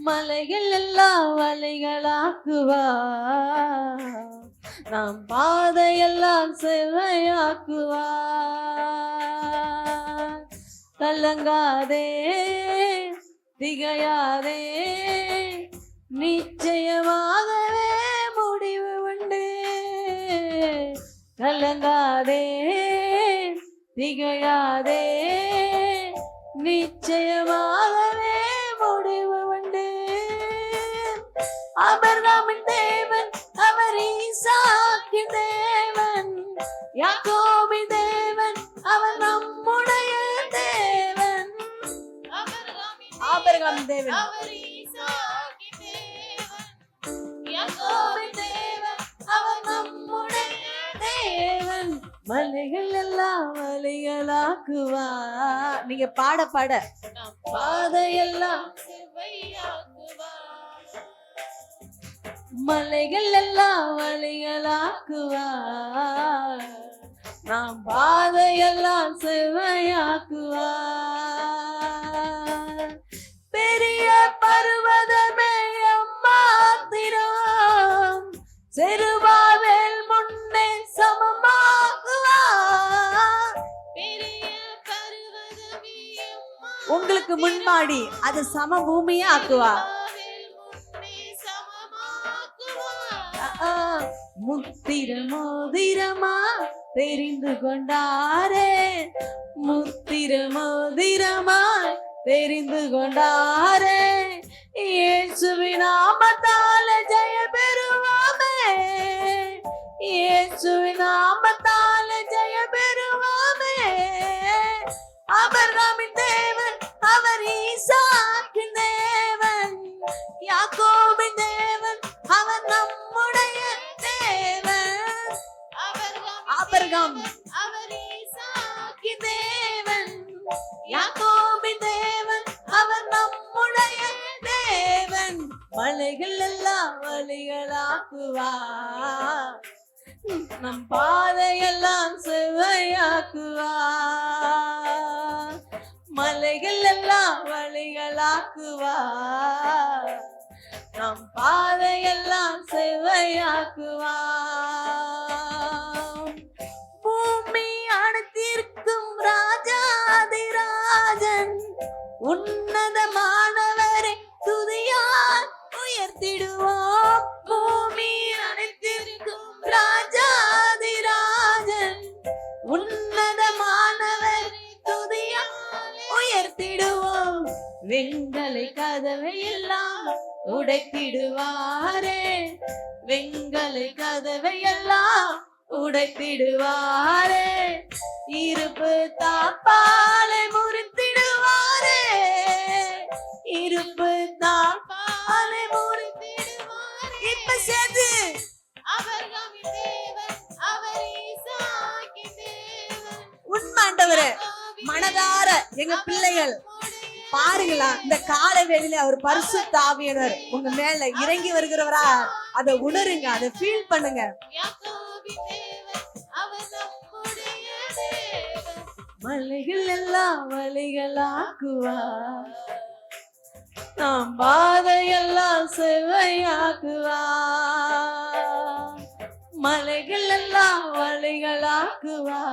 மலைகள் எல்லாம் வழிகளாக்குவா, நாம் பாதையெல்லாம் செவ்வையாக்குவா. கலங்காதே திகையாதே, நிச்சயமாகவே முடிவு உண்டு. கலங்காதே திகையாதே, நிச்சயமாகவே முடிவு உண்டு. ஆபிரகாமின் தேவன் அவர் ஈசாக்கின் தேவன், யாக்கோபின் தேவன் அவர் நம்முடைய தேவன். ஆபிரகாமின் தேவன் அவர் ஈசாக்கின் தேவன், யாக்கோபின் தேவன் அவர் நம்முடைய தேவன். மலைகள் எல்லாம் வழிகளாக்குவா. நீங்க பாட பாட பாதையெல்லாம் செவ்வையாக்குவா. மலைகள் எல்லாம் வழிகளாக்குவா, நாம் பாதையெல்லாம் செவ்வையாக்குவா. பெரிய பர்வதமே அம்மாத்திரம், செருபாபேல் முன்னே சமமாக்குவா. உங்களுக்கு முன்மாடி அது சம பூமியா ஆக்குவா. முத்திர மோதிரமா தெரிந்து கொண்டாரே, முத்திர மோதிரமா தெரிந்து கொண்டாரே. இயேசுவின் நாமத்தால ஜெய பெறுவாமே, இயேசுவின் நாமத்தால ஜெய பெறுவாமே. ஆபிரகாமின் தேவன் அவர் ஈசாக்கின் தேவன், யாக்கோபின் தேவன் அவர் நம்முடைய தேவன். ஆபிரகாம் அவர் ஈசாக்கின் தேவன், யாக்கோபின் தேவன் அவர் நம்முடைய தேவன். மலைகள் எல்லாம் வழிகளாக்குவா, நம் பாதையெல்லாம் செவ்வையாக்குவா. மலைகள் எல்லாம் வழிகளாக்குவா, நம் பாதையெல்லாம் செவ்வையாக்குவா. பூமி அனைத்திற்கும் ராஜாதிராஜன், உன்னதமானவரை துதியால் உயர்த்திடுவோம். பூமி அனைத்திற்கும் ராஜாதிராஜன், உன்னதமானவர் துதியால் உயர்த்திடுவோம். வெண்கலை கதவை எல்லாம் உடைத்திடுவாரே, வெண்கலை கதவை எல்லாம் உடைத்திடுவாரே. இருப்பு தாப்பாலை முறித்திடுவாரே, இருப்பு தாப்பாலை முறித்திடுவாரே. இப்ப சேர்ந்து ஆபிரகாமின் தேவன் அவர் ஈசாக்கின் தேவன். உண்மாண்டவரே, மனதார எங்க பிள்ளைகள் பாருங்களா, இந்த காலை வேளையில அவர் பரிசுத்த ஆவியானவர் உங்க மேல இறங்கி வருகிறவரா, அதை உணருங்க, அதை ஃபீல் பண்ணுங்க. மலைகள் எல்லாம் வழிகளாக்குவா, நாம் பாதையெல்லாம் செவ்வையாக்குவா. மலைகள் எல்லாம் வழிகளாக்குவா,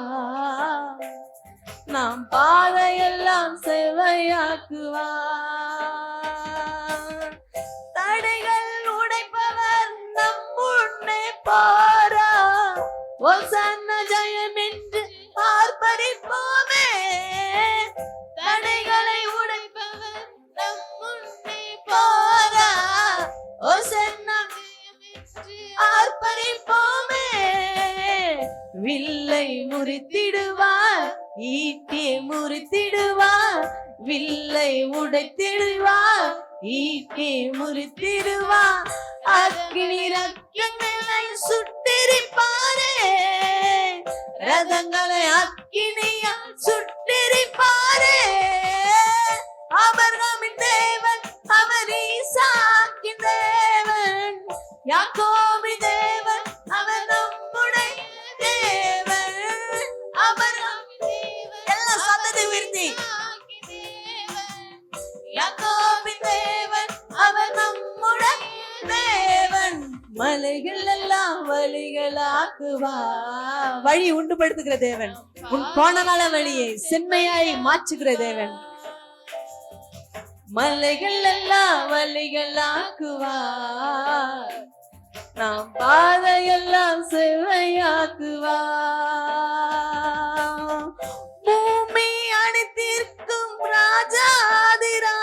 நாம் பாதையெல்லாம் செவ்வையாக்குவா. தடைகள் உடைப்பவர் நம் முன்னே பாரா, ஓசன்ன ஜெயம் என்று ஆர்ப்பரிப்போமே. தடைகளை உடைப்பவர் நம் முன்னே பாரா, ஓசன்ன ஜெயம் என்று ஆர்ப்பரிப்போமே. வில்லை முறித்திடுவார், ஈட்டியை முறித்திடுவார், வில்லை உடைத்திடுவார், ஈட்டியை முறித்திடுவார். அக்னி ரக்கங்களை சுட்டெரிப்பாரே, ரதங்களை அக்கினியால் சுட்டெரிப்பாரே. ஆபிரகாமின் தேவன் அவர் ஈசாக்கின் தேவன், யாக்கோபின் தேவன் அவர் நம்முடைய தேவன். ஆபிரகாமின் தேவன் எல்லாம் சத்தத்தை உயர்த்தி, யாக்கோபின் தேவன் அவர் மலைகள் எல்லாம் வழிகளாக்குவா. வழி உண்டுபடுத்துகிற தேவன், உன் கோணலான வழியை செம்மையாய் மாற்றுகிற தேவன். மலைகள் எல்லாம் வழிகளாக்குவா, நாம் பாதையெல்லாம் செவ்வையாக்குவா. பூமி அனைத்திற்கும் ராஜாதிராஜன்,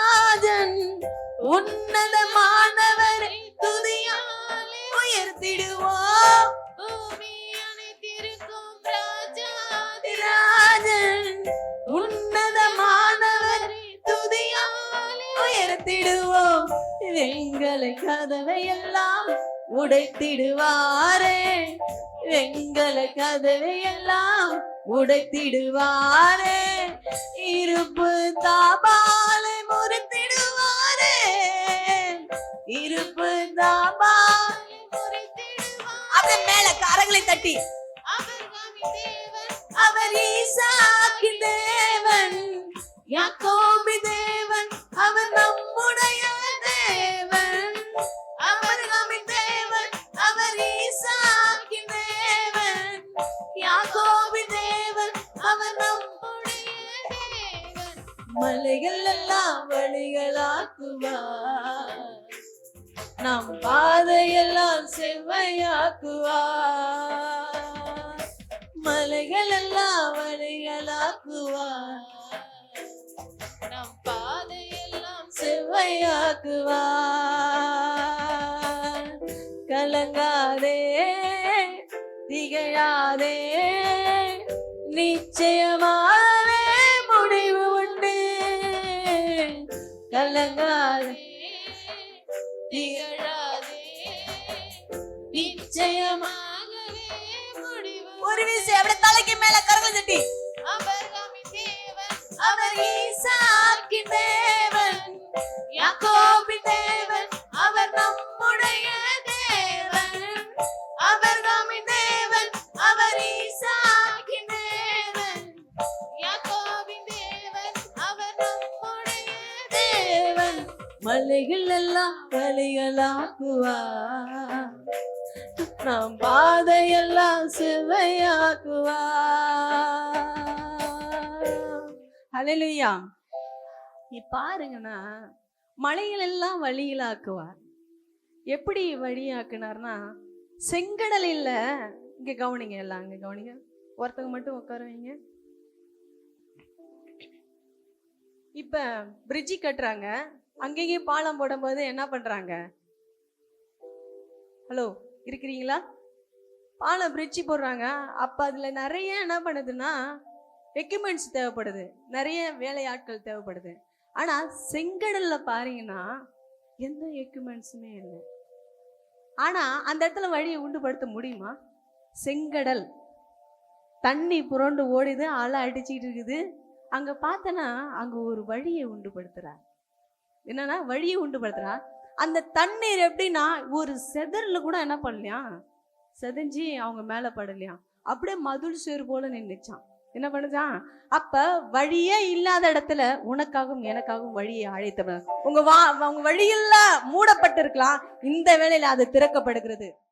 உன்னதமானவரை துதியாலே உயர்த்திடுவோம். பூமி அனைத்திற்கும் ராஜாதிராஜன், உன்னதமானவரை துதியாலே உயர்த்திடுவோம். எங்களை கதவை எல்லாம் உடைத்திடுவாரே, எங்களை கதவை எல்லாம் உடைத்திடுவாரே. இருப்பு தாபாலை முறித்திடுவாரே, இருப்பு தாபாலை முறித்திடுவாரே. அப்படியே மேல கரங்களை தட்டி, அவர் ஈசாக்கின் தேவன், யாக்கோபு தேவன், அவர் நம்முடைய தேவன். ஆபிரகாமின் தேவன், அவர் ஈசாக்கின் தேவன், யாக்கோபு தேவன், அவர் நம்முடைய தேவன். மலைகள் எல்லாம் வழிகளாக்குவார், நம் பாதையெல்லாம் செவ்வையாக்குவார். மலைகள் எல்லாம் வழிகளாக்குவார், நம் பாதையெல்லாம் செவ்வையாக்குவார். கலங்காதே, திகையாதே, நிச்சயமாவே முடிவு உண்டு. கலங்காதே, திகழாதே, நிச்சயமாகவே முடிவு. ஒரு விஷயம் அப்படியே தலைக்கு மேல கரங்களை தட்டி, அவர் ஈசாக்கின் தேவன், யாக்கோபு தேவன், அவர் நம்முடைய தேவன். ஆபிரகாமின் தேவன், அவர் ஈசாக்கின் தேவன், யாக்கோபு தேவன், அவர் நம்முடைய தேவன். மலைகள் எல்லாம் வழிகளாக்குவார், நாம் பாதையெல்லாம் செவ்வையாக்குவார். ஹல்லேலூயா. பாருங்கன்னா மலைகள் எல்லாம் வழியிலாக்குவார். எப்படி வழியாக்குனார்னா, செங்கடல் இல்ல. இங்க கவனிங்க, எல்லாம் இங்க கவனிங்க. ஒருத்தங்க மட்டும் உட்கார வைங்க. இப்ப பிரிட்ஜி கட்டுறாங்க, அங்கேயே பாலம் போடும்போது என்ன பண்றாங்க? ஹலோ, இருக்கிறீங்களா? பாலம் பிரிட்ஜி போடுறாங்க. அப்ப அதுல நிறைய என்ன பண்ணுதுன்னா எக்யூப்மெண்ட்ஸ் தேவைப்படுது, நிறைய வேலையாட்கள் தேவைப்படுது. ஆனா செங்கடல்ல பாருங்கன்னா எந்த எக்யூப்மெண்ட்ஸுமே இல்லை. ஆனா அந்த இடத்துல வழியை உண்டுபடுத்த முடியுமா? செங்கடல் தண்ணி புரண்டு ஓடிது, அலை அடிச்சுட்டு இருக்குது. அங்க பார்த்தனா அங்க ஒரு வழியை உண்டுபடுத்துறார். என்னன்னா வழியை உண்டுபடுத்துறா. அந்த தண்ணீர் எப்படின்னா ஒரு செதர்ல கூட என்ன பண்ணலையா, செதஞ்சி அவங்க மேல படலையா, அப்படியே மதுள் சேறு போல நின்றுச்சான். என்ன பண்ணுச்சான்? அப்ப வழியே இல்லாத இடத்துல உனக்காகவும் எனக்காகவும் வழியை அழைத்தவன். உங்க வழியெல்லாம் மூடப்பட்டிருக்கலாம், இந்த வேளையில அது திறக்கப்படுகிறது.